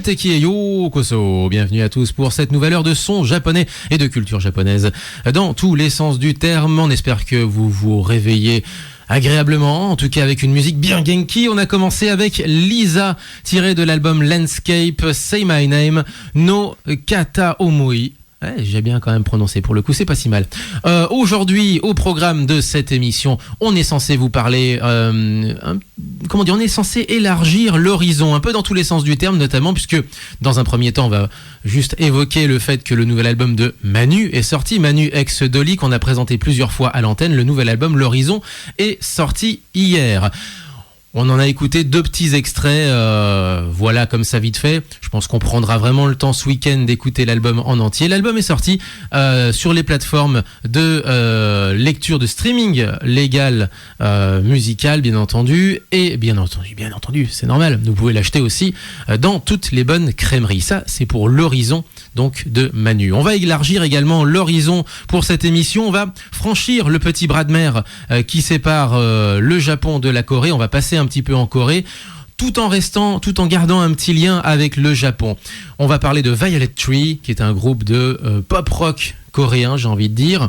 Muteki et Yokoso. Bienvenue à tous pour cette nouvelle heure de son japonais et de culture japonaise dans tous les sens du terme. On espère que vous vous réveillez agréablement, en tout cas avec une musique bien genki. On a commencé avec Lisa, tiré de l'album Landscape, Say My Name, no Kata Omoi. Ouais, j'ai bien quand même prononcé pour le coup, c'est pas si mal. Aujourd'hui, au programme de cette émission, on est censé vous parler, on est censé élargir l'horizon, un peu dans tous les sens du terme, notamment puisque dans un premier temps, on va juste évoquer le fait que le nouvel album de Manu est sorti, Manu ex Dolly, qu'on a présenté plusieurs fois à l'antenne. Le nouvel album L'Horizon est sorti hier. On en a écouté 2 petits extraits, voilà, comme ça vite fait. Je pense qu'on prendra vraiment le temps ce week-end d'écouter l'album en entier. L'album est sorti sur les plateformes de lecture de streaming légal musical, bien entendu. Et bien entendu, c'est normal, vous pouvez l'acheter aussi dans toutes les bonnes crèmeries. Ça, c'est pour L'Horizon, donc, de Manu. On va élargir également l'horizon pour cette émission. On va franchir le petit bras de mer qui sépare le Japon de la Corée. On va passer un petit peu en Corée, tout en gardant un petit lien avec le Japon. On va parler de Violet Tree, qui est un groupe de pop rock coréen, j'ai envie de dire,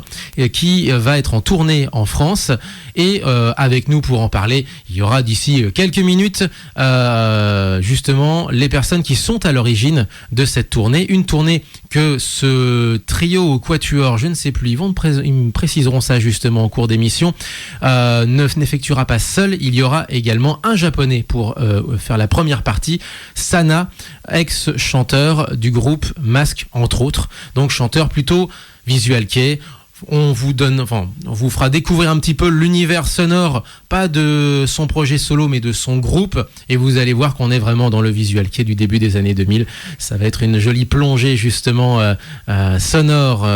qui va être en tournée en France. Et avec nous pour en parler, il y aura d'ici quelques minutes justement les personnes qui sont à l'origine de cette tournée. Une tournée que ce trio ou quatuor, je ne sais plus, ils me préciseront ça justement en cours d'émission, n'effectuera pas seul. Il y aura également un japonais pour faire la première partie, Sana, ex-chanteur du groupe Mask, entre autres. Donc chanteur plutôt visual kei. On vous fera découvrir un petit peu l'univers sonore, pas de son projet solo, mais de son groupe. Et vous allez voir qu'on est vraiment dans le visual kei du début des années 2000. Ça va être une jolie plongée, justement, sonore,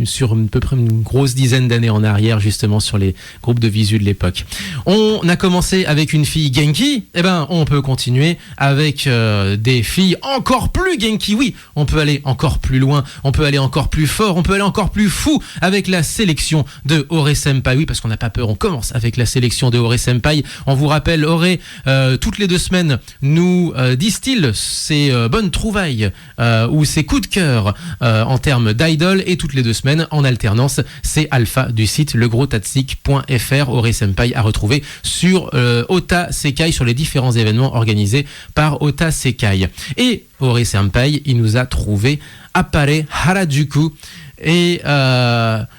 sur à peu près une grosse dizaine d'années en arrière, justement, sur les groupes de visu de l'époque. On a commencé avec une fille genki. Eh ben, on peut continuer avec des filles encore plus genki. Oui, on peut aller encore plus loin, on peut aller encore plus fort, on peut aller encore plus fou, avec la sélection de Ore Senpai. Oui, parce qu'on n'a pas peur, on commence avec la sélection de Ore Senpai. On vous rappelle, Ore, toutes les 2 semaines, nous distille ses bonnes trouvailles ou ses coups de cœur en termes d'idol. Et toutes les 2 semaines, en alternance, c'est Alpha du site legrostatsik.fr. Ore Senpai à retrouver sur Ota Sekai, sur les différents événements organisés par Ota Sekai. Et Ore Senpai, il nous a trouvé Appare Harajuku. Et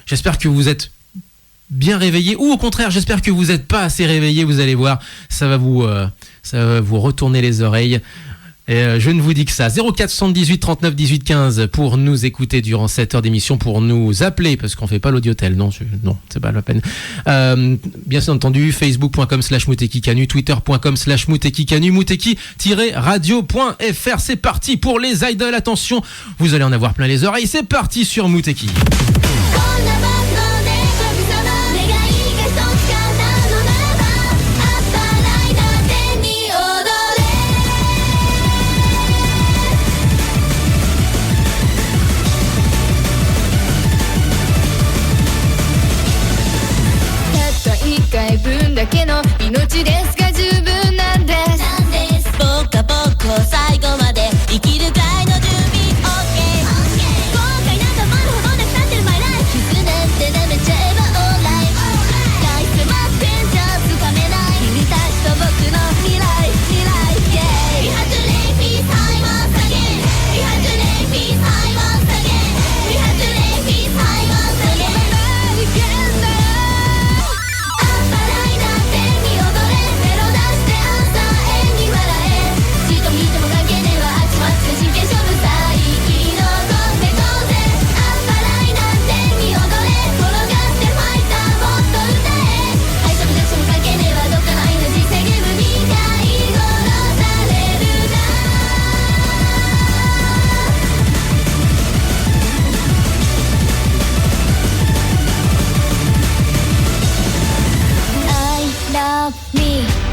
j'espère que vous êtes bien réveillés, ou au contraire, j'espère que vous n'êtes pas assez réveillés. Vous allez voir, ça va vous retourner les oreilles. Et je ne vous dis que ça. 04 78 39 18 15 pour nous écouter durant cette heure d'émission, pour nous appeler, parce qu'on fait pas l'audiotel. Non, c'est pas la peine. Bien entendu, facebook.com/mutekikanu, twitter.com/mutekikanu, muteki-radio.fr. C'est parti pour les idoles. Attention, vous allez en avoir plein les oreilles. C'est parti sur Muteki. だけの命ですが十分なんです。ポカポカ最後まで生きるくらいの準備 OK。 後悔なんかまだほどなくなってる My life。 傷なんて舐めちゃえば Alright。 大迫ってんじゃつかめない君たちと僕の未来 Yeah。 We have to live peace time once again。 We have to live peace time once again。 We have to live peace time once again。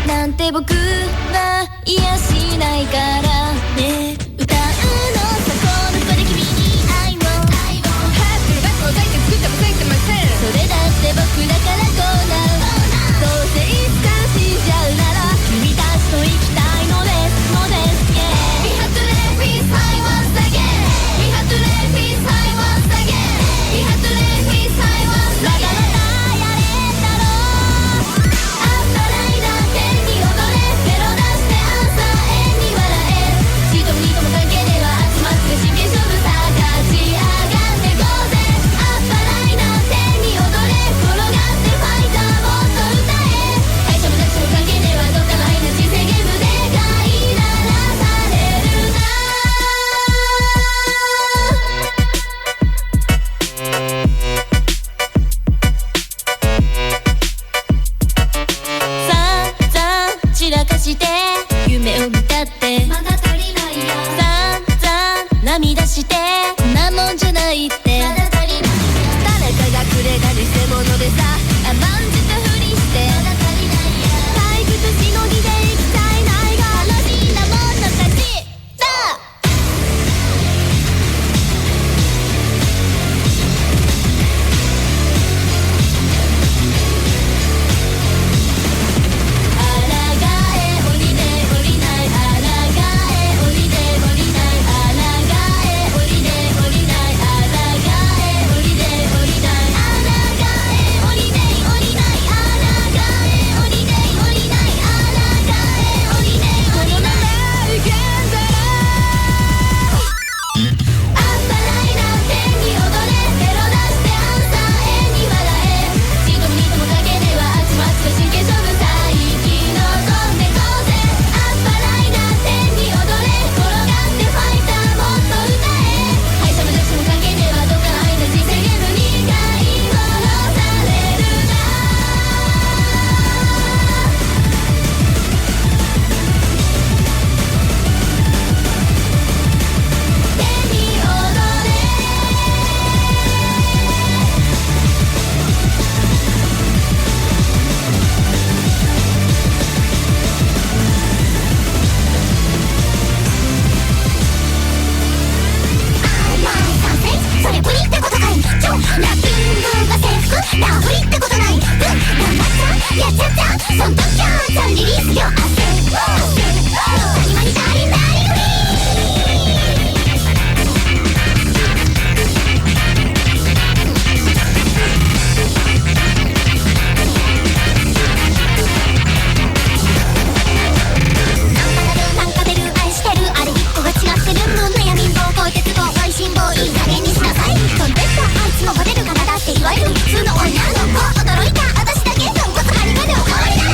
なんて僕は言いやしないからね。歌うのさこの場で君に愛をハッピーバックを抱いて作ってもついてません。それだって僕だからこうなる。どうせいつか死んじゃうなら君たちと生きたいのです Yeah。 We have to live ダブリってことない頑張っちゃやっちゃったそんときゃちゃんリリースよ汗谷間にダリンダリンフリーなんか出る愛してるあれ一個が違ってるの悩みんぼう鉄棒愛心棒いい加減にしなさい飛んでったあいつのモデルがだっていわゆる普通の女の子驚いた私だけ豚骨ハリまでおかわりだ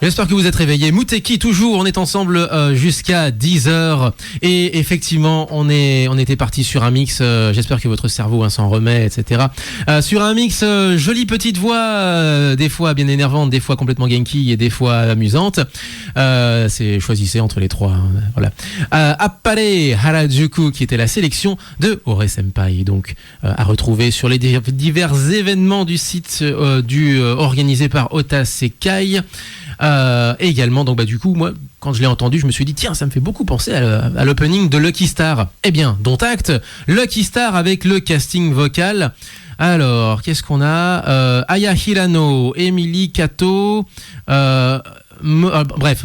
J'espère que vous êtes réveillés. Mouteki toujours, on est ensemble jusqu'à 10h. Et effectivement, on était parti sur un mix, j'espère que votre cerveau s'en remet, etc. Sur un mix, jolie petite voix, des fois bien énervante, des fois complètement genki et des fois amusante. Choisissez entre les trois. Voilà. Appare Harajuku, qui était la sélection de Ore Senpai. Donc, à retrouver sur les divers événements du site organisé par Ota Sekai. Et également, donc du coup, moi, quand je l'ai entendu, je me suis dit, tiens, ça me fait beaucoup penser à l'opening de Lucky Star. Eh bien, dont acte, Lucky Star avec le casting vocal. Alors, qu'est-ce qu'on a Aya Hirano, Emily Kato, bref,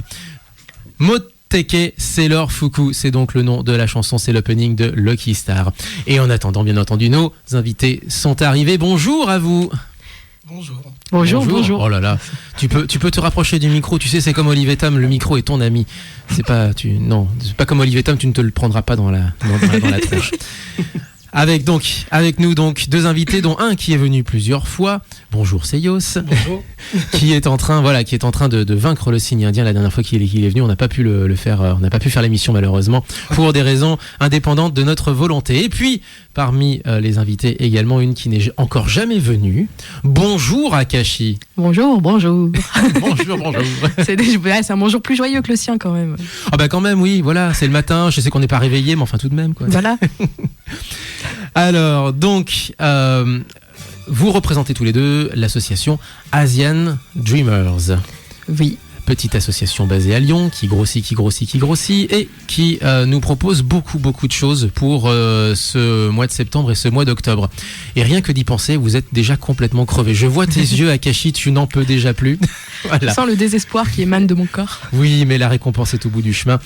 Mote Teke Sailor Fuku, c'est donc le nom de la chanson, c'est l'opening de Lucky Star. Et en attendant, bien entendu, nos invités sont arrivés. Bonjour à vous. Bonjour. Oh là là, tu peux te rapprocher du micro. Tu sais, c'est comme Olivier Tam, le micro est ton ami. C'est pas comme Olivier Tam, tu ne te le prendras pas dans la tronche. Avec nous donc deux invités, dont un qui est venu plusieurs fois. Bonjour Seyos. Bonjour. qui est en train de vaincre le signe indien. La dernière fois qu'il est venu, on n'a pas pu le faire, on n'a pas pu faire l'émission malheureusement pour des raisons indépendantes de notre volonté. Et puis parmi les invités également une qui n'est encore jamais venue. Bonjour Akashi. Bonjour. bonjour. C'est un bonjour plus joyeux que le sien quand même. Ah bah quand même oui, voilà, c'est le matin. Je sais qu'on n'est pas réveillé, mais enfin tout de même quoi. Voilà. Alors donc. Vous représentez tous les deux l'association Asian Dreamers. Oui. Petite association basée à Lyon qui grossit et qui nous propose beaucoup de choses pour ce mois de septembre et ce mois d'octobre. Et rien que d'y penser, vous êtes déjà complètement crevé. Je vois tes yeux, Akashi, tu n'en peux déjà plus. Voilà. Je sens le désespoir qui émane de mon corps. Oui, mais la récompense est au bout du chemin.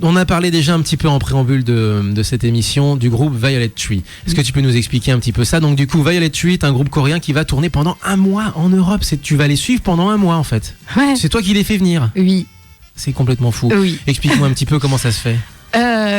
On a parlé déjà un petit peu en préambule de cette émission du groupe Violet Tree. Est-ce que tu peux nous expliquer un petit peu ça? Donc du coup, Violet Tree est un groupe coréen qui va tourner pendant un mois en Europe. Tu vas les suivre pendant un mois en fait. Ouais. C'est toi qui les fais venir. Oui. C'est complètement fou. Oui. Explique-moi un petit peu comment ça se fait.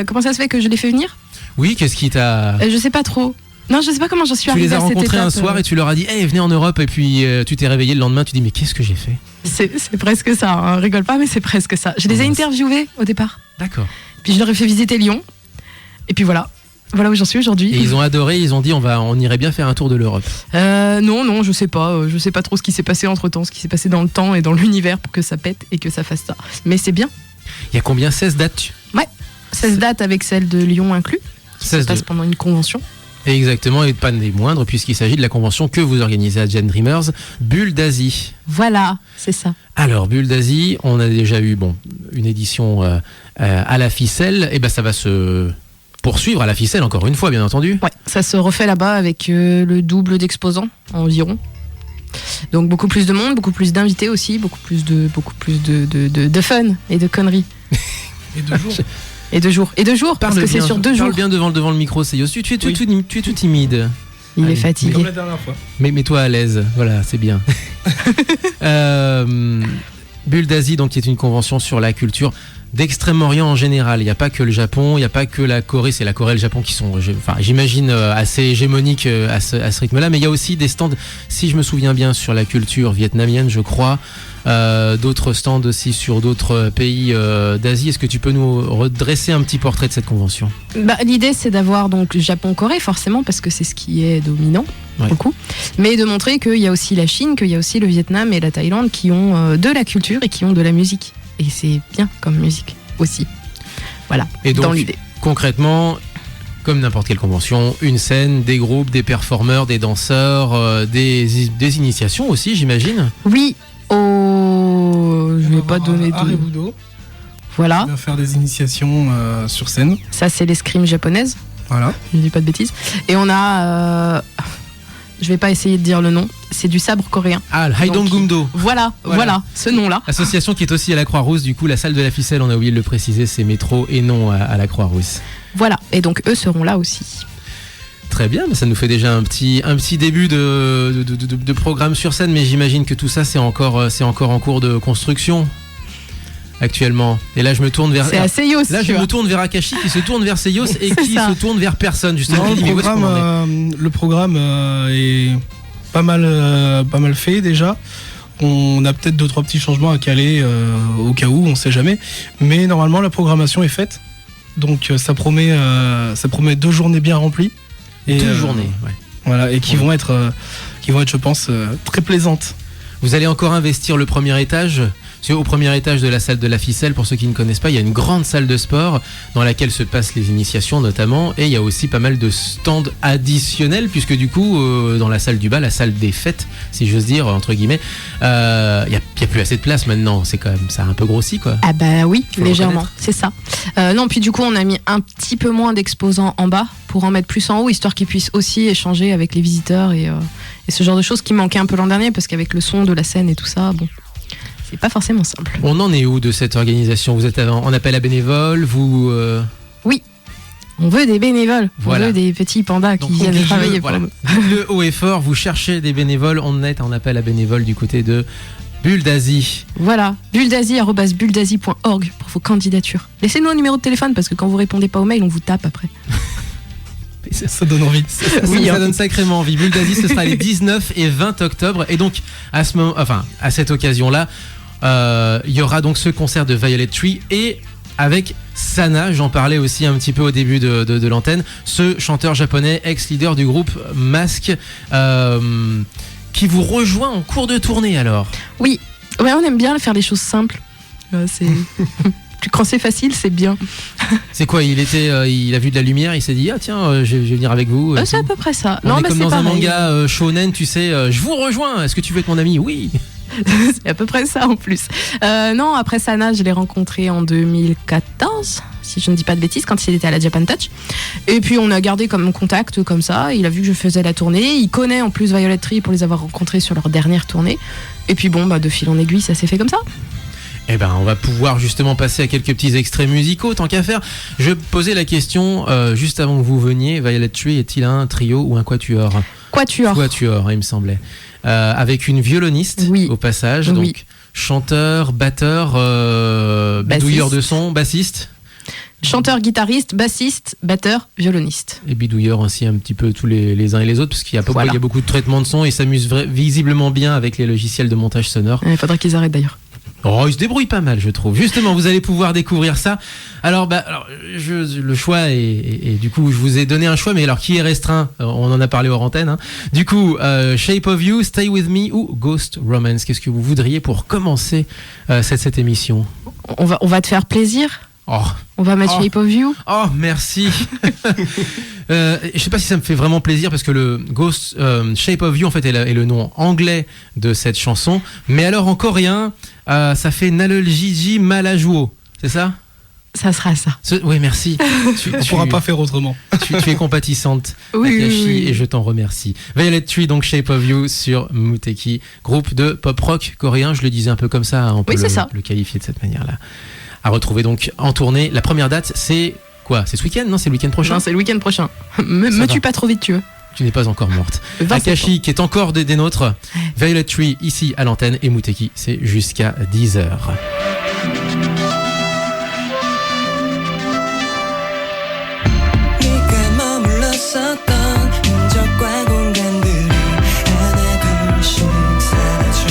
Comment ça se fait que je les fais venir? Oui, qu'est-ce qui t'a... Je sais pas trop. Non, je sais pas comment j'en suis Tu arrivée les as à cette rencontrés étape. un soir et tu leur as dit hey, venez en Europe, et puis tu t'es réveillé le lendemain, tu dis mais qu'est-ce que j'ai fait? C'est presque ça, hein. Rigole pas, mais c'est presque ça. Je les ai interviewés au départ. D'accord. Puis je leur ai fait visiter Lyon. Et puis voilà où j'en suis aujourd'hui. Et ils ont adoré, ils ont dit on irait bien faire un tour de l'Europe. Non, je sais pas. Je sais pas trop ce qui s'est passé entre temps, ce qui s'est passé dans le temps et dans l'univers pour que ça pète et que ça fasse ça. Mais c'est bien. Il y a combien? 16 dates? Ouais, 16 dates avec celle de Lyon inclus. Ça se passe pendant une convention. Exactement, et pas des moindres, puisqu'il s'agit de la convention que vous organisez à Asian Dreamers, Bulle d'Asie. Voilà, c'est ça. Alors, Bulle d'Asie, on a déjà eu une édition à la ficelle, et ça va se poursuivre à la ficelle encore une fois, bien entendu. Ouais, ça se refait là-bas avec le double d'exposants environ. Donc beaucoup plus de monde, beaucoup plus d'invités aussi, beaucoup plus de fun et de conneries. Et de jours. Et de jours, parce que c'est sur 2 jours. Parle bien devant le micro, Seyos. Tu es tout timide. Il est fatigué. Comme la dernière fois. Mais mets-toi à l'aise, voilà, c'est bien. Bulle d'Asie, donc, qui est une convention sur la culture d'Extrême-Orient en général. Il n'y a pas que le Japon, il n'y a pas que la Corée, c'est la Corée et le Japon qui sont, j'imagine, assez hégémoniques à ce rythme-là, mais il y a aussi des stands, si je me souviens bien, sur la culture vietnamienne, je crois, d'autres stands aussi sur d'autres pays d'Asie. Est-ce que tu peux nous redresser un petit portrait de cette convention? L'idée, c'est d'avoir donc le Japon-Corée, forcément, parce que c'est ce qui est dominant, beaucoup, mais de montrer qu'il y a aussi la Chine, qu'il y a aussi le Vietnam et la Thaïlande qui ont de la culture et qui ont de la musique. Et c'est bien comme musique aussi. Voilà, et donc, dans l'idée. Concrètement, comme n'importe quelle convention, une scène, des groupes, des performeurs, des danseurs, des initiations aussi, j'imagine. Oui, je vais pas donner de... Budo. Voilà. On va faire des initiations sur scène. Ça, c'est l'escrime japonaise. Voilà. Je dis pas de bêtises. Et on a... je vais pas essayer de dire le nom. C'est du sabre coréen. Ah, le Haidong-gumdo. Voilà, ce nom-là. Association qui est aussi à la Croix-Rousse. Du coup, la salle de la ficelle, on a oublié de le préciser, c'est métro et non à la Croix-Rousse. Voilà, et donc eux seront là aussi. Très bien, ça nous fait déjà un petit début de programme sur scène, mais j'imagine que tout ça, c'est encore en cours de construction actuellement. Et là, je me tourne vers... C'est à Seyos. Là, je me tourne vers Akashi qui se tourne vers Seyos et qui se tourne vers personne, justement. Non, le programme est pas mal fait déjà. On a peut-être 2-3 petits changements à caler au cas où, on sait jamais. Mais normalement, la programmation est faite. Donc ça promet 2 journées bien remplies. Et, 2 journées, ouais. Voilà, et qui vont être, je pense, très plaisantes. Vous allez encore investir le premier étage. Au premier étage de la salle de la ficelle, pour ceux qui ne connaissent pas, il y a une grande salle de sport dans laquelle se passent les initiations notamment, et il y a aussi pas mal de stands additionnels, puisque du coup, dans la salle du bas, la salle des fêtes, si j'ose dire, entre guillemets, il y a plus assez de place maintenant. C'est quand même, ça a un peu grossi, quoi. Ah bah oui, légèrement, c'est ça. Non, puis du coup, on a mis un petit peu moins d'exposants en bas pour en mettre plus en haut, histoire qu'ils puissent aussi échanger avec les visiteurs et ce genre de choses qui manquait un peu l'an dernier, parce qu'avec le son de la scène et tout ça, bon... c'est pas forcément simple. On en est où de cette organisation? Vous êtes en appel à bénévoles, vous... Oui, on veut des bénévoles, Voilà. on veut des petits pandas Donc, qui viennent dites-le, travailler voilà. pour nous. Dites-le haut et fort, vous cherchez des bénévoles, on est en appel à bénévoles du côté de Bulle d'Asie. Voilà, buldasie@buldasie.org pour vos candidatures. Laissez-nous un numéro de téléphone parce que quand vous répondez pas au mail, on vous tape après. Ça donne envie. Ça donne sacrément envie. Bulle d'Asie, ce sera les 19 et 20 octobre. Et donc, à cette occasion-là, il y aura donc ce concert de Violet Tree et avec Sana, j'en parlais aussi un petit peu au début de l'antenne, ce chanteur japonais, ex-leader du groupe Mask, qui vous rejoint en cours de tournée alors. Oui, ouais, on aime bien faire les choses simples. C'est quand c'est facile, c'est bien. C'est quoi, il a vu de la lumière, il s'est dit ah tiens, je vais venir avec vous. C'est à peu près ça. On est bah, comme c'est dans un pareil. manga shonen, tu sais, je vous rejoins, est-ce que tu veux être mon ami? Oui. C'est à peu près ça en plus. Non, après Sana, je l'ai rencontré en 2014, si je ne dis pas de bêtises, quand il était à la Japan Touch. Et puis on a gardé comme contact comme ça. Il a vu que je faisais la tournée. Il connaît en plus Violet Tree pour les avoir rencontrés sur leur dernière tournée. Et puis bon, de fil en aiguille, ça s'est fait comme ça. Eh ben, on va pouvoir justement passer à quelques petits extraits musicaux, tant qu'à faire. Je posais la question juste avant que vous veniez. Violet Tree est-il un trio ou un quatuor? Quatuor. Quatuor, il me semblait. Avec une violoniste Oui. au passage, Oui. donc chanteur, batteur, bidouilleur de son, bassiste. Chanteur, guitariste, bassiste, batteur, violoniste. Et bidouilleur aussi un petit peu tous les uns et les autres, parce qu'il y a, Voilà. il y a beaucoup de traitements de son et s'amuse visiblement bien avec les logiciels de montage sonore. Il faudrait qu'ils arrêtent d'ailleurs. Oh, il se débrouille pas mal, je trouve. Justement, vous allez pouvoir découvrir ça. Alors, le choix et du coup, je vous ai donné un choix, mais alors qui est restreint? On en a parlé hors antenne. Hein. Du coup, Shape of You, Stay With Me ou Ghost Romance. Qu'est-ce que vous voudriez pour commencer cette émission? On va te faire plaisir. Oh, On va mettre Shape of You. oh, merci. Je sais pas si ça me fait vraiment plaisir parce que le Ghost Shape of You en fait est le nom anglais de cette chanson, mais alors en coréen, ça fait Naleljiji Malajuo, c'est ça? Ça sera ça. Oui, merci. On pourra pas faire autrement. Tu es compatissante, Oui, Takashi, oui. et je t'en remercie. Violet Tree, donc Shape of You sur Muteki, groupe de pop rock coréen. Je le disais un peu comme ça, on peut Oui, c'est ça. le qualifier de cette manière-là. À retrouver donc en tournée. La première date, c'est quoi? C'est ce week-end? Non, c'est le week-end prochain. Non, c'est le week-end prochain. Me va. tue pas trop vite, tu veux. Tu n'es pas encore morte. 20 Akashi qui est encore des nôtres. Violet Tree ici à l'antenne et Muteki, c'est jusqu'à 10h. 네가 머물렀었던 흔적과 공간들이 하나 둘씩 사라져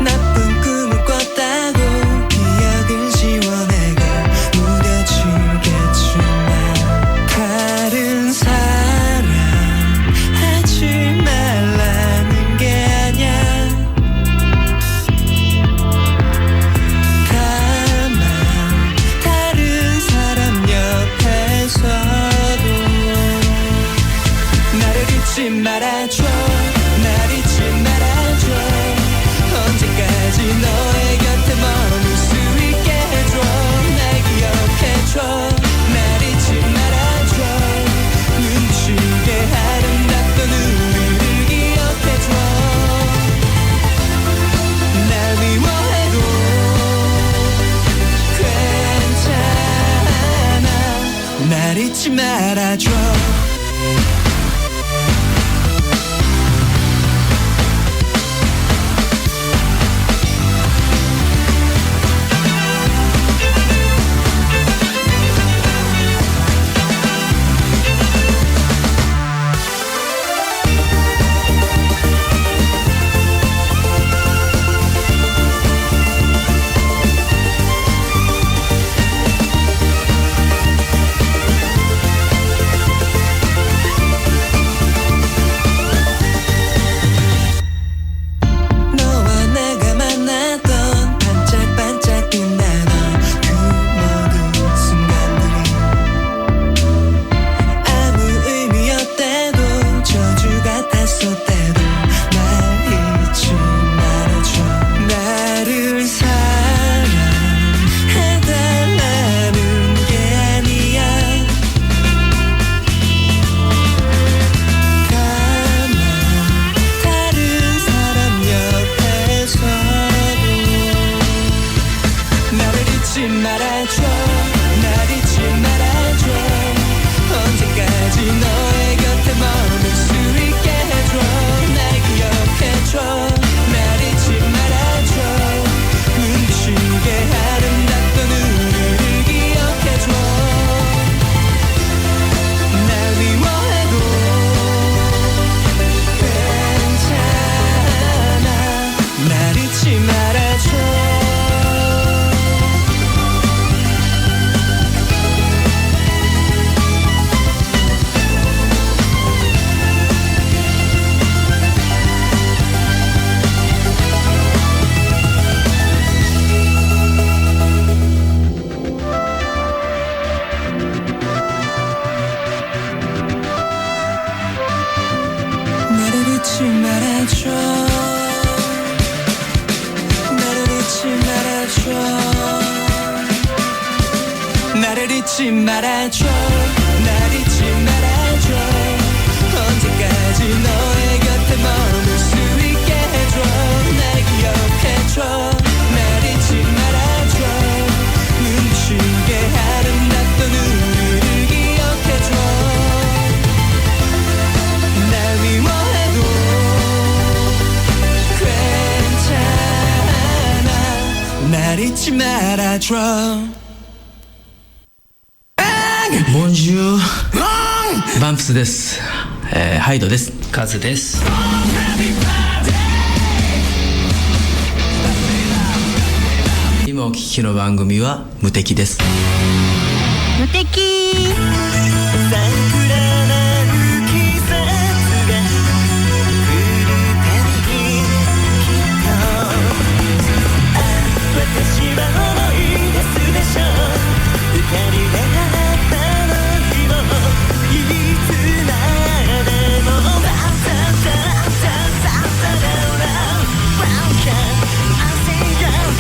나쁜 꿈을 꿨다고 기억은 지워내고 무뎌지겠지만 다른 사람 하지 말라는 게 아냐 말아줘 날 잊지 말아줘 언제까지 너의 곁에 머물 수 있게 해줘 날 기억해줘 날 잊지 말아줘 눈부시게 아름답던 우리를 기억해줘 날 미워해도 괜찮아 날 잊지 말아줘 나를 잊지 말아줘 나를 잊지 말아줘 나를 잊지 말아줘 날 잊지 말아줘 언제까지 너의 곁에 머물 수 있게 해줘 날 기억해줘 날 잊지 말아줘 눈부시게 아름답던 우리를 기억해줘 날 미워해도 괜찮아 날 잊지 말아줘 ボンジューバンプスです、ハイドですカズです。今お聞きの番組は無敵です。無敵桜なる季節が来るたびにきっと私は思い出すでしょう二人であったの日もいつまでもバンタタタタタタラバンカI say young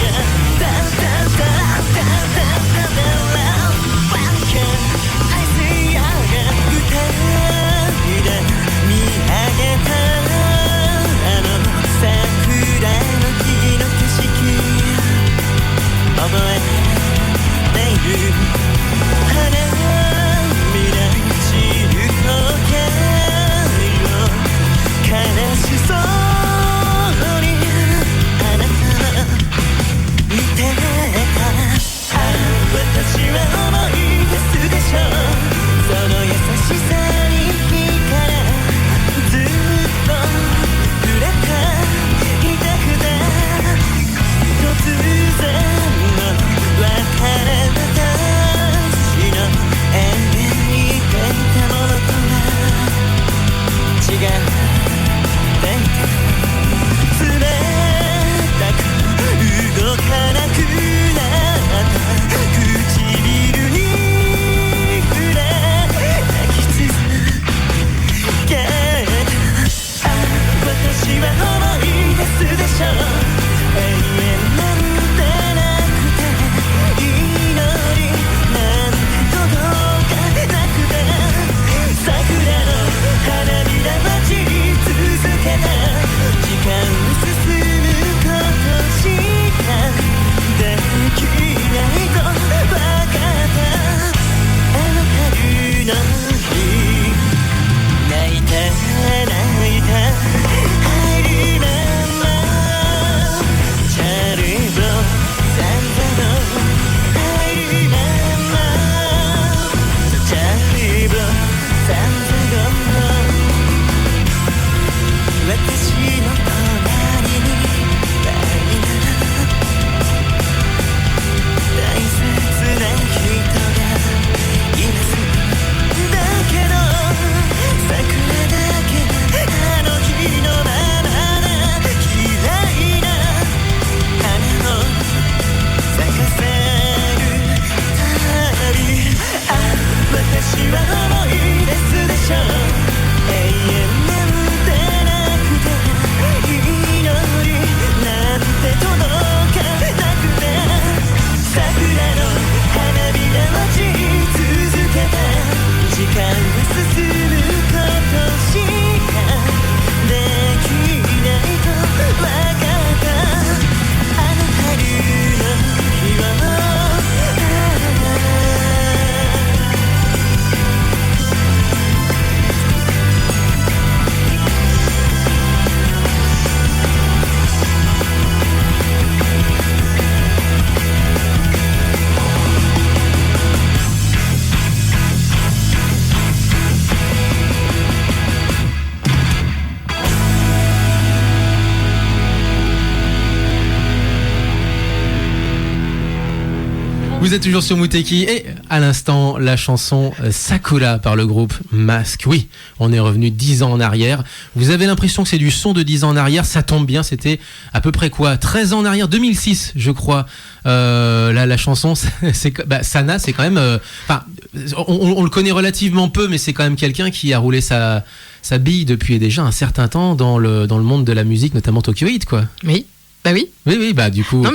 タタタタタタタラバンカI say young Vous êtes toujours sur Muteki et à l'instant la chanson Sakura par le groupe Mask. Oui, on est revenu 10 ans en arrière. Vous avez l'impression que c'est du son de 10 ans en arrière, ça tombe bien, c'était à peu près quoi 13 ans en arrière, 2006 je crois. La chanson, Sana, c'est quand même... on le connaît relativement peu, mais c'est quand même quelqu'un qui a roulé sa bille depuis déjà un certain temps dans le monde de la musique, notamment Tokyo Heat, quoi. Oui. Bah oui. Oui, bah du coup,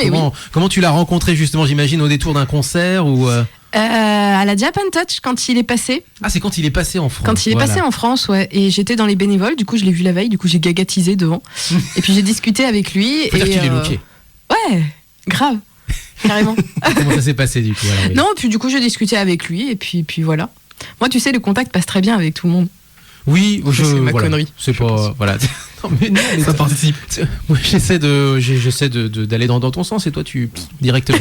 comment tu l'as rencontré justement, j'imagine, au détour d'un concert ou à la Japan Touch quand il est passé. Ah, c'est quand il est passé en France. Quand il est passé en France, ouais. Et j'étais dans les bénévoles, du coup je l'ai vu la veille, du coup j'ai gagatisé devant. Et puis j'ai discuté avec lui. Faut dire qu'il est looké. Ouais, grave, carrément. Comment ça s'est passé du coup alors, oui. Non, puis du coup j'ai discuté avec lui et puis voilà. Moi, tu sais, le contact passe très bien avec tout le monde. Oui, c'est ma connerie. C'est pas voilà. Non, mais Ça participe. Moi, j'essaie d'aller dans ton sens et toi tu directement.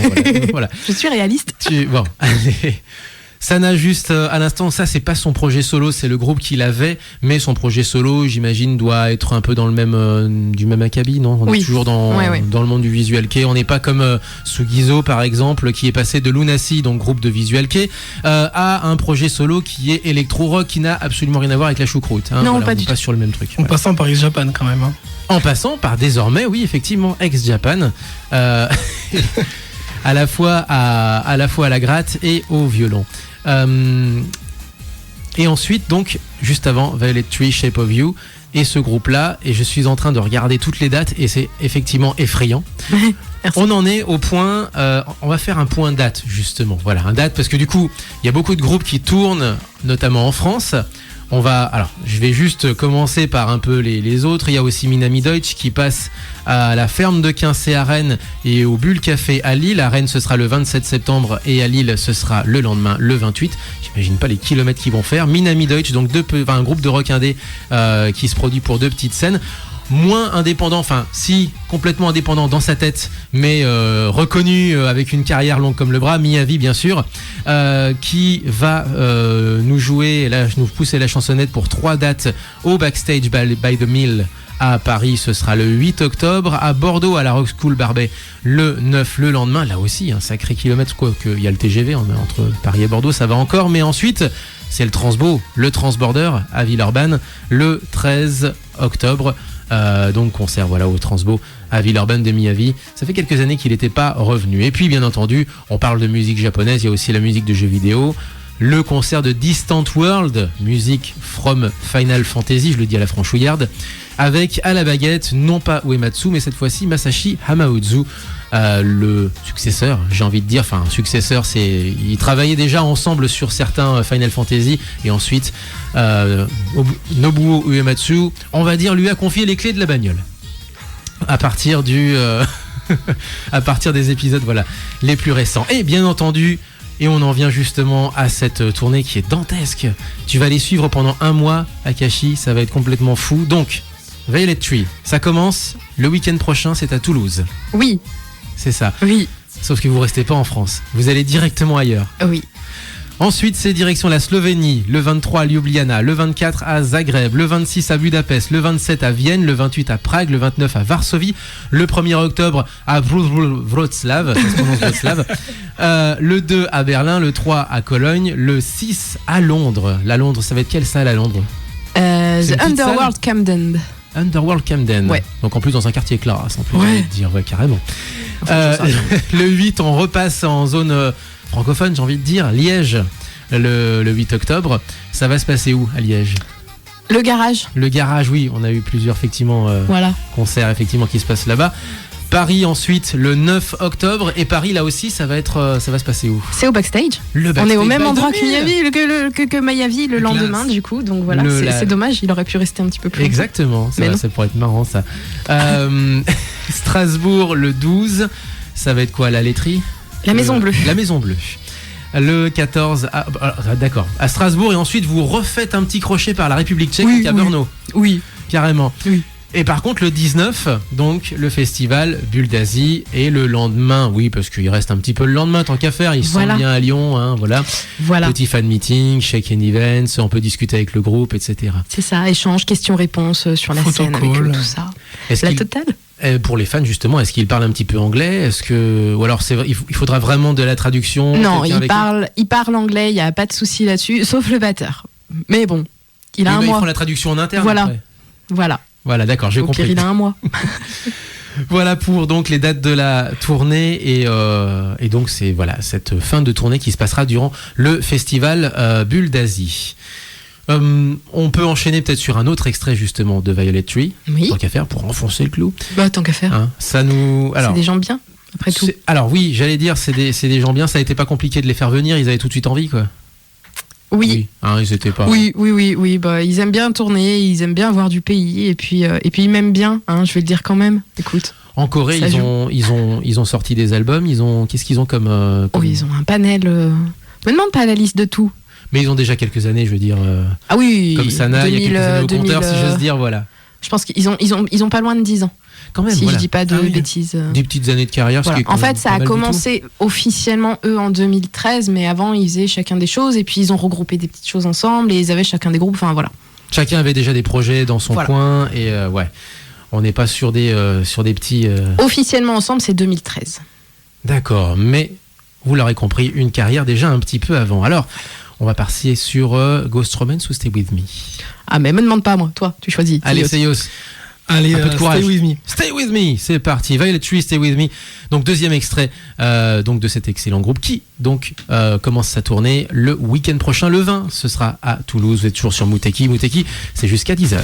Voilà. Je suis réaliste. Bon, allez. Sana, juste à l'instant, ça c'est pas son projet solo, c'est le groupe qui l'avait, mais son projet solo, j'imagine, doit être un peu dans le même du même acabit, non? On est toujours dans le monde du visual kei. On n'est pas comme Sugizo par exemple, qui est passé de Lunacy, donc groupe de visual kei, à un projet solo qui est électro rock, qui n'a absolument rien à voir avec la choucroute. Hein. Non, voilà, pas on du passe tout. sur le même truc. En passant par Ex Japan quand même. Hein. En passant par désormais, oui, effectivement, ex-Japan. À la fois à la gratte et au violon. Et ensuite, donc, juste avant, Violet Tree, Shape of You, et ce groupe-là, et je suis en train de regarder toutes les dates, et c'est effectivement effrayant. On en est au point, on va faire un point date, justement. Voilà, un date, parce que du coup, il y a beaucoup de groupes qui tournent, notamment en France. Alors, je vais juste commencer par un peu les autres. Il y a aussi Minami Deutsch qui passe à la ferme de Quincé à Rennes et au Bulle Café à Lille. À Rennes, ce sera le 27 septembre et à Lille, ce sera le lendemain, le 28. J'imagine pas les kilomètres qu'ils vont faire. Minami Deutsch, donc un groupe de rock indé qui se produit pour 2 petites scènes. Moins indépendant, enfin si complètement indépendant dans sa tête, mais reconnu avec une carrière longue comme le bras, Miyavi bien sûr, qui va nous jouer, là je nous pousser la chansonnette pour 3 dates au Backstage by the Mill à Paris, ce sera le 8 octobre, à Bordeaux à la Rock School Barbet le 9 le lendemain, là aussi un sacré kilomètre, quoi qu'il y a le TGV entre Paris et Bordeaux, ça va encore, mais ensuite c'est le Transbo, le Transborder à Villeurbanne le 13 octobre. Donc concert au Transbo à Villeurbanne de Miyavi. Ça fait quelques années qu'il n'était pas revenu. Et puis bien entendu, on parle de musique japonaise, il y a aussi la musique de jeux vidéo. Le concert de Distant World, musique from Final Fantasy, je le dis à la franchouillarde, avec à la baguette, non pas Uematsu, mais cette fois-ci Masashi Hamauzu, le successeur, j'ai envie de dire, enfin successeur, ils travaillaient déjà ensemble sur certains Final Fantasy, et ensuite Nobuo Uematsu, on va dire, lui a confié les clés de la bagnole à partir à partir des épisodes les plus récents. Et bien entendu, et on en vient justement à cette tournée qui est dantesque. Tu vas les suivre pendant 1 mois, Akashi, ça va être complètement fou. Donc, Violet Tree, ça commence le week-end prochain, c'est à Toulouse. Oui. C'est ça. Oui. Sauf que vous restez pas en France, vous allez directement ailleurs. Oui. Ensuite, c'est direction la Slovénie, le 23 à Ljubljana, le 24 à Zagreb, le 26 à Budapest, le 27 à Vienne, le 28 à Prague, le 29 à Varsovie, le 1er octobre à Wrocław, ça se prononce Wrocław, le 2 à Berlin, le 3 à Cologne, le 6 à Londres. La Londres, ça va être quelle salle à Londres? The Underworld Camden. Underworld Camden. Ouais. Donc en plus dans un quartier classe, on peut dire, carrément. Enfin, le 8, on repasse en zone francophone, j'ai envie de dire, Liège, le 8 octobre. Ça va se passer où à Liège? Le garage. Le garage, oui, on a eu plusieurs concerts effectivement qui se passent là-bas. Paris ensuite le 9 octobre, et Paris là aussi ça va se passer où? C'est au Backstage. On est au même endroit que Miyavi le lendemain du coup, donc voilà, c'est dommage, il aurait pu rester un petit peu plus. Exactement, ça pourrait être marrant ça. Strasbourg le 12, ça va être quoi, la laiterie? La Maison Bleue. La Maison Bleue. Le 14, d'accord, à Strasbourg, et ensuite vous refaites un petit crochet par la République tchèque à Brno. Oui. Carrément. Oui. Et par contre, le 19, donc, le festival Bulle d'Asie, et le lendemain, oui, parce qu'il reste un petit peu le lendemain, tant qu'à faire, ils sont bien à Lyon, hein, voilà. Petit fan meeting, shake and events, on peut discuter avec le groupe, etc. C'est ça, échange, questions-réponses sur la scène, avec tout ça. La totale. Pour les fans, justement, est-ce qu'il parle un petit peu anglais? Est-ce que, ou alors il faudra vraiment de la traduction? Non, quelqu'un il parle anglais, il n'y a pas de souci là-dessus, sauf le batteur. Mais bon, il a un Ils mois. font la traduction en interne. Voilà. après. Voilà, D'accord, j'ai au pire, compris. il a un mois. Voilà pour donc les dates de la tournée et donc c'est cette fin de tournée qui se passera durant le festival Bulle d'Asie. On peut enchaîner peut-être sur un autre extrait justement de Violet Tree, Oui, tant qu'à faire pour enfoncer le clou. bah tant qu'à faire. Hein, ça nous C'est des gens bien, après tout. alors oui, j'allais dire c'est des gens bien. Ça a été pas compliqué de les faire venir. Ils avaient tout de suite envie quoi. Oui. Hein, ils étaient pas. Oui, bah, ils aiment bien tourner, ils aiment bien voir du pays, et puis ils m'aiment bien, hein, je vais le dire quand même. Écoute. En Corée, Ça ils ont sorti des albums. Qu'est-ce qu'ils ont comme Oh, ils ont un panel. Me demande pas la liste de tout. Mais ils ont déjà quelques années, je veux dire. Ah oui. Comme Sana, il y a quelques années au compteur, si j'ose dire, voilà. Je pense qu'ils ont pas loin de 10 ans. Quand même, Si voilà. je dis pas de Ah oui. bêtises. Des petites années de carrière. Voilà. Ce qui est quand En fait, même ça pas a mal du commencé officiellement eux en 2013, mais avant ils faisaient chacun des choses et puis ils ont regroupé des petites choses ensemble et ils avaient chacun des groupes. Enfin voilà. tout. Chacun avait déjà des projets dans son Voilà. coin et ouais, on n'est pas sur des petits. Officiellement ensemble, c'est 2013. D'accord, mais vous l'aurez compris, une carrière déjà un petit peu avant. Alors, on va passer sur Ghost Romance ou Stay With Me. Ah mais me demande pas moi, toi, tu choisis. Allez, Théo. Seyos. Allez, Un peu de courage. Stay With Me. Stay With Me, c'est parti. Violet Tree, Stay With Me. Donc deuxième extrait donc de cet excellent groupe qui donc commence sa tournée le week-end prochain, le 20. Ce sera à Toulouse. Vous êtes toujours sur Mouteki. Mouteki, c'est jusqu'à 10h.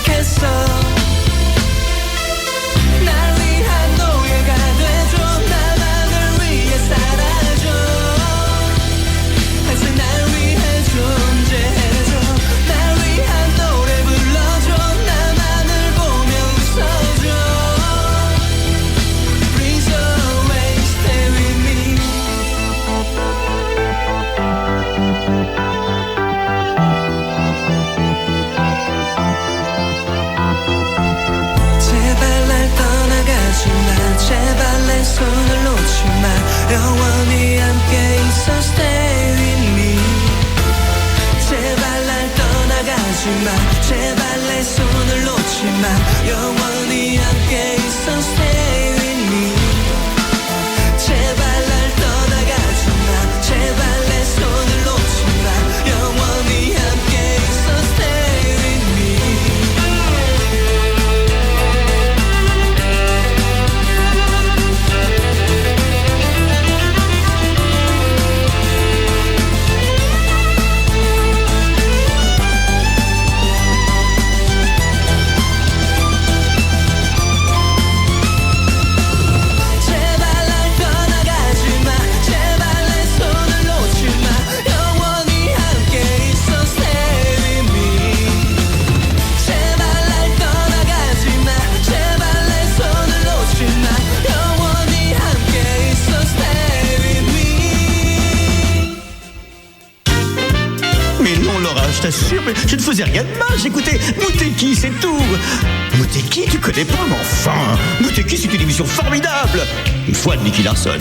'Cause je t'assure, mais je ne faisais rien de mal, j'écoutais Muteki, c'est tout. Muteki, tu connais pas, mais enfin, Muteki, c'est une émission formidable. Une fois de Nicky Larson.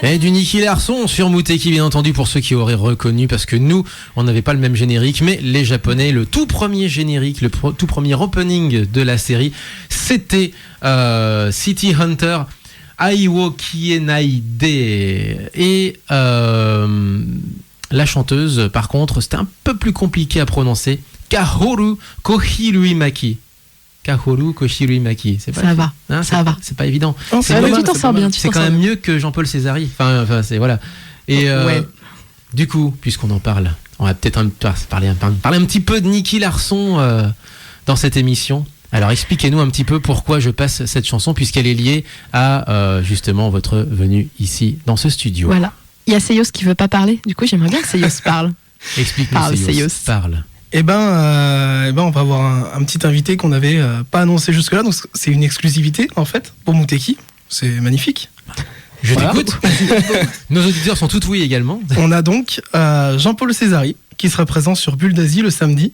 Et du Nicky Larson sur Muteki, bien entendu, pour ceux qui auraient reconnu, parce que nous, on n'avait pas le même générique, mais les Japonais, le tout premier générique, tout premier opening de la série, c'était City Hunter, Aiwo Kienaide. Et la chanteuse, par contre, c'était un peu plus compliqué à prononcer, Kahoru Kohiruimaki. Kahoru Kohiruimaki. C'est pas ça va, hein, ça va. C'est pas évident. Oh, c'est tu t'en sors bien. C'est quand même mieux que Jean-Paul Césari. Enfin, c'est voilà. Et ouais. Du coup, puisqu'on en parle, on va peut-être parler un petit peu de Nicky Larson dans cette émission. Alors expliquez-nous un petit peu pourquoi je passe cette chanson, puisqu'elle est liée à justement votre venue ici dans ce studio. Voilà. Il y a Seyos qui veut pas parler. Du coup, j'aimerais bien que Seyos parle. Explique-nous, Parle, Seyos. Seyos. Parle. Eh ben, on va avoir un petit invité qu'on n'avait pas annoncé jusque-là. Donc, c'est une exclusivité, en fait, pour Muteki. C'est magnifique. Je Voilà. t'écoute. Nos auditeurs sont tout oui également. On a donc Jean-Paul Césari qui sera présent sur Bulle d'Asie le samedi.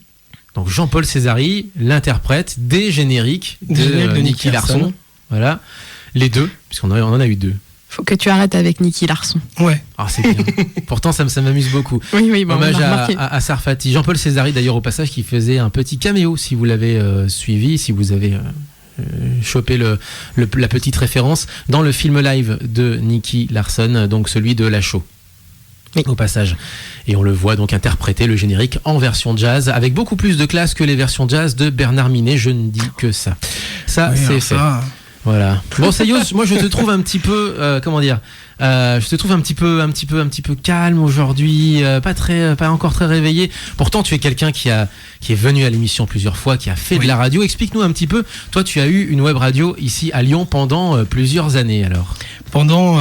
Donc Jean-Paul Césari, l'interprète des génériques Des génériques de Nicky Nicky Larson. Larson. Voilà. Les deux, puisqu'on en a eu deux. Faut que tu arrêtes avec Nicky Larson. Ouais. Ah, c'est bien. Pourtant, ça m'amuse beaucoup. Oui, bon, Hommage on a remarqué. à Sarfati. Jean-Paul Césari, d'ailleurs, au passage, qui faisait un petit caméo, si vous l'avez suivi, si vous avez chopé la petite référence, dans le film live de Nicky Larson, donc celui de La Show. Oui. Au passage. Et on le voit donc interpréter le générique en version jazz, avec beaucoup plus de classe que les versions jazz de Bernard Minet, je ne dis que ça. Ça, Oui, c'est alors fait. ça, Voilà. Bon, Seyos, moi je te trouve un petit peu, je te trouve un petit peu calme aujourd'hui, pas encore très réveillé. Pourtant, tu es quelqu'un qui est venu à l'émission plusieurs fois, qui a fait de la radio. Explique-nous un petit peu. Toi, tu as eu une web radio ici à Lyon pendant plusieurs années, alors. pendant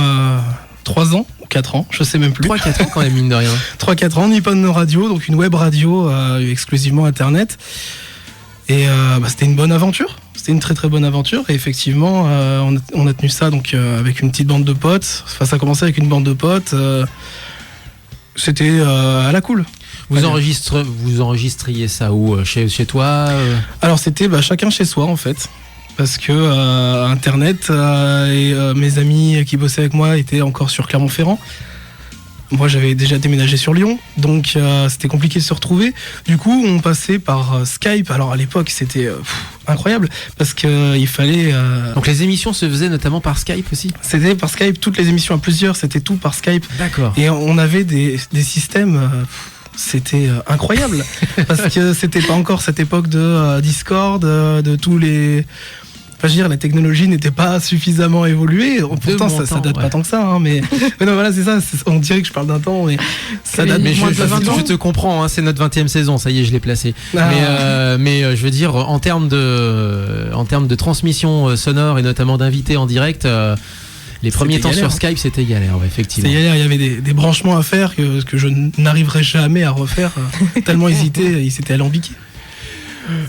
3 ans ou 4 ans, je sais même plus. 3-4 ans quand même, mine de rien. 3-4 ans, Nippon Radio, donc une web radio exclusivement internet. Et c'était une bonne aventure. C'était une très très bonne aventure. Et effectivement, on a tenu ça donc avec une petite bande de potes. Enfin, ça a commencé avec une bande de potes. C'était à la cool. Vous enregistriez ça où, chez toi Alors c'était chacun chez soi en fait. Parce que Internet et mes amis qui bossaient avec moi étaient encore sur Clermont-Ferrand. Moi j'avais déjà déménagé sur Lyon, donc c'était compliqué de se retrouver. Du coup on passait par Skype. Alors à l'époque c'était incroyable parce qu'il fallait... Donc les émissions se faisaient notamment par Skype aussi. C'était par Skype, toutes les émissions à plusieurs, c'était tout par Skype. D'accord. Et on avait des systèmes... c'était incroyable parce que c'était pas encore cette époque de Discord, de tous les... Enfin, je veux dire, la technologie n'était pas suffisamment évoluée. Pourtant, ça date pas tant que ça. Hein, mais non, voilà, c'est ça. On dirait que je parle d'un temps, mais ça date Mais moins de 20 ans. je te comprends, hein, c'est notre 20e saison, ça y est, je l'ai placé. Ah. Mais je veux dire, en termes de transmission sonore et notamment d'invités en direct, les premiers temps galère, sur Skype, c'était galère, ouais, effectivement. C'est galère, il y avait des branchements à faire que je n'arriverai jamais à refaire. Tellement ils s'étaient alambiqués.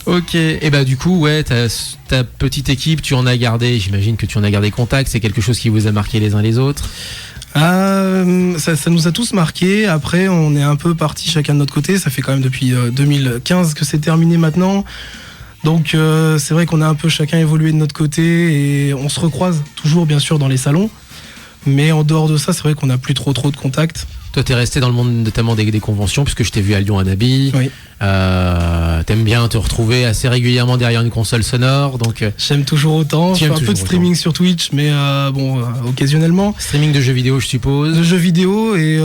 Ok, et bah du coup, ouais, ta petite équipe, tu en as gardé, j'imagine que tu en as gardé contact, c'est quelque chose qui vous a marqué les uns les autres. Ça nous a tous marqué. Après, on est un peu partis chacun de notre côté. Ça fait quand même depuis 2015 que c'est terminé maintenant. Donc c'est vrai qu'on a un peu chacun évolué de notre côté et on se recroise toujours bien sûr dans les salons. Mais en dehors de ça, c'est vrai qu'on n'a plus trop de contacts. Toi, t'es resté dans le monde notamment des conventions, puisque je t'ai vu à Lyon à Nabi. Oui. T'aimes bien te retrouver assez régulièrement derrière une console sonore, donc J'aime toujours autant. Je fais un peu de streaming sur Twitch, mais occasionnellement. streaming de jeux vidéo, je suppose. De jeux vidéo et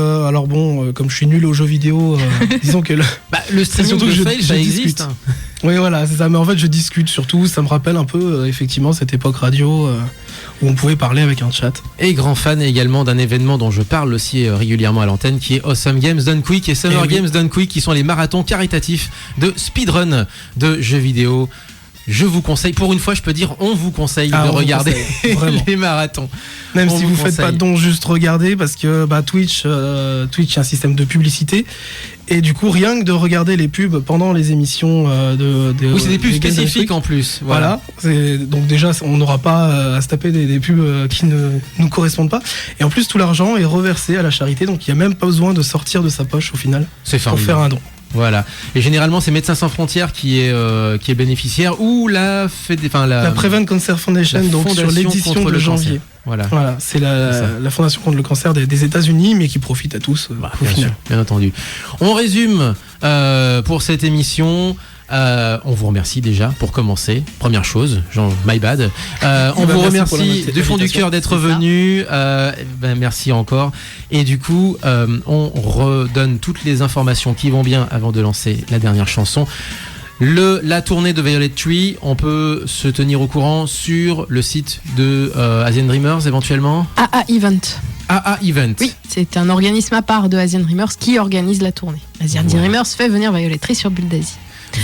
comme je suis nul aux jeux vidéo, disons que Le streaming surtout de que fail, je ça discute. existe. oui voilà c'est ça. Mais en fait je discute surtout. Ça me rappelle un peu effectivement cette époque radio où on pouvait parler avec un chat. Et grand fan également d'un événement dont je parle aussi régulièrement à l'antenne, qui est Awesome Games Done Quick et Summer Games Done Quick, qui sont les marathons caritatifs de speedrun de jeux vidéo. Je vous conseille, pour une fois je peux dire, on vous conseille de on vous regarder conseille, vraiment. les marathons. Même On si vous vous faites pas conseille. de dons, juste regarder parce que Twitch, Twitch a un système de publicité et du coup rien que de regarder les pubs pendant les émissions Oui, c'est des pubs des Games Done spécifiques Quick. en plus. Voilà, donc déjà on n'aura pas à se taper des pubs qui ne nous correspondent pas. Et en plus tout l'argent est reversé à la charité, donc il n'y a même pas besoin de sortir de sa poche au final C'est pour formidable. faire un don. Voilà. Et généralement, c'est Médecins sans frontières qui est bénéficiaire, ou la Prevent Cancer Foundation, la donc sur fondation l'édition contre de le janvier. cancer. Voilà. Voilà, c'est ça. la fondation contre le cancer des États-Unis, mais qui profite à tous au Bien final. sûr, bien entendu. On résume pour cette émission. On vous remercie déjà pour commencer. Première chose, my bad. On vous merci pour remercie du fond du l'invitation. cœur d'être C'est ça. venu. Merci encore. Et du coup, on redonne toutes les informations qui vont bien avant de lancer la dernière chanson. La tournée de Violet Tree, on peut se tenir au courant sur le site de Asian Dreamers éventuellement. AA Event. AA Event. Oui, c'est un organisme à part de Asian Dreamers qui organise la tournée. Asian Voilà. Dreamers fait venir Violet Tree sur Bulle d'Asie.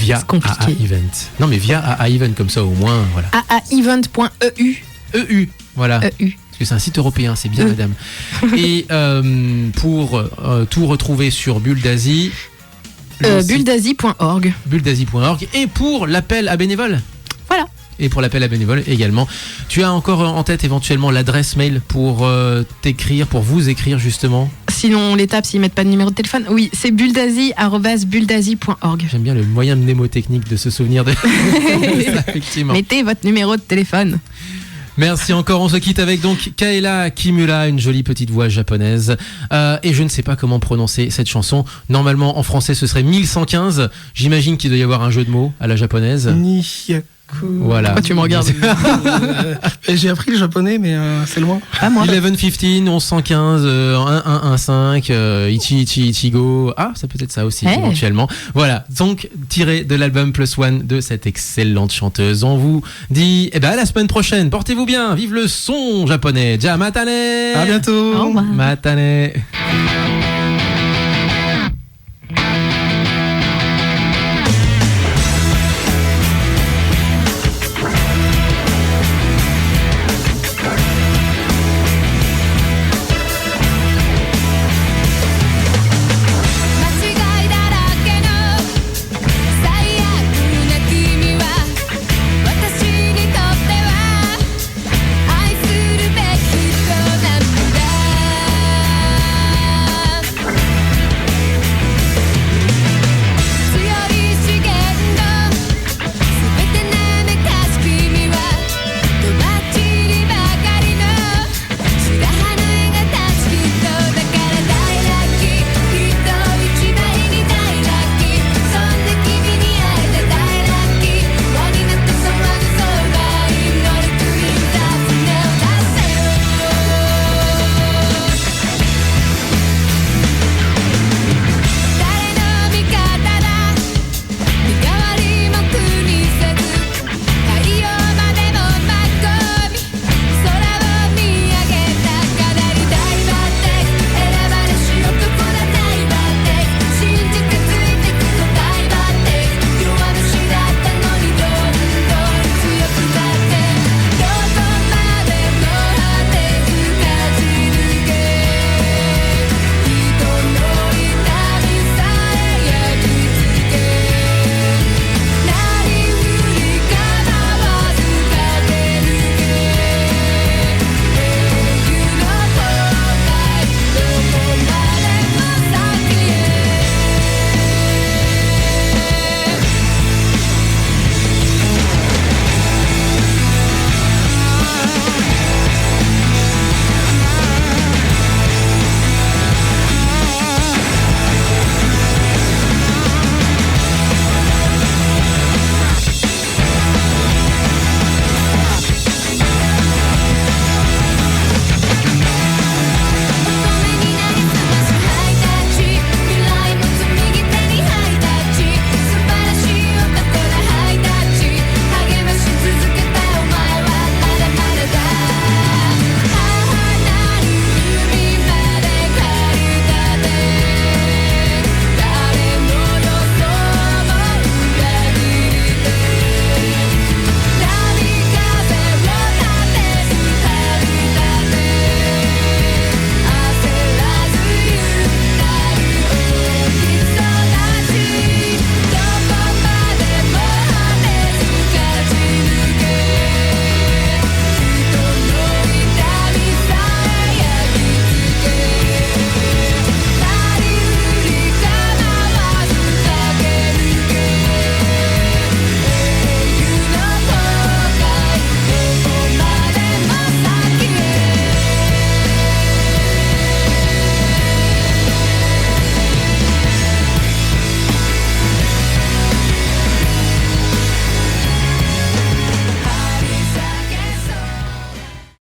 Via C'est compliqué. AA Event. Non mais via AA Event, comme ça au moins, voilà. aaevent.eu. EU, voilà. EU. parce que c'est un site européen, c'est bien madame. Et pour tout retrouver sur Bulle d'Asie, Bulledasie.org. bulledasie.org, et pour l'appel à bénévoles. Voilà. Et pour l'appel à bénévoles également. Tu as encore en tête éventuellement l'adresse mail pour t'écrire, pour vous écrire justement? Sinon, on les tape s'ils mettent pas de numéro de téléphone. Oui, c'est bulledasie@bulledasie.org. J'aime bien le moyen mnémotechnique de se souvenir de ça, effectivement. Mettez votre numéro de téléphone. Merci encore, on se quitte avec donc Kaela Kimura, une jolie petite voix japonaise. Et je ne sais pas comment prononcer cette chanson. Normalement, en français, ce serait 1115. J'imagine qu'il doit y avoir un jeu de mots à la japonaise. Nishiaku. Voilà. Pourquoi tu me regardes? J'ai appris le japonais, mais c'est loin. Pas moi. 1115, 1115, 1115, Ichigo. Ah, ça peut être ça aussi, Hey. éventuellement. Voilà, donc tiré de l'album Plus One de cette excellente chanteuse. On vous dit à la semaine prochaine. Portez-vous bien, vive le son japonais. Ja matane. À bientôt. Au revoir. Matane.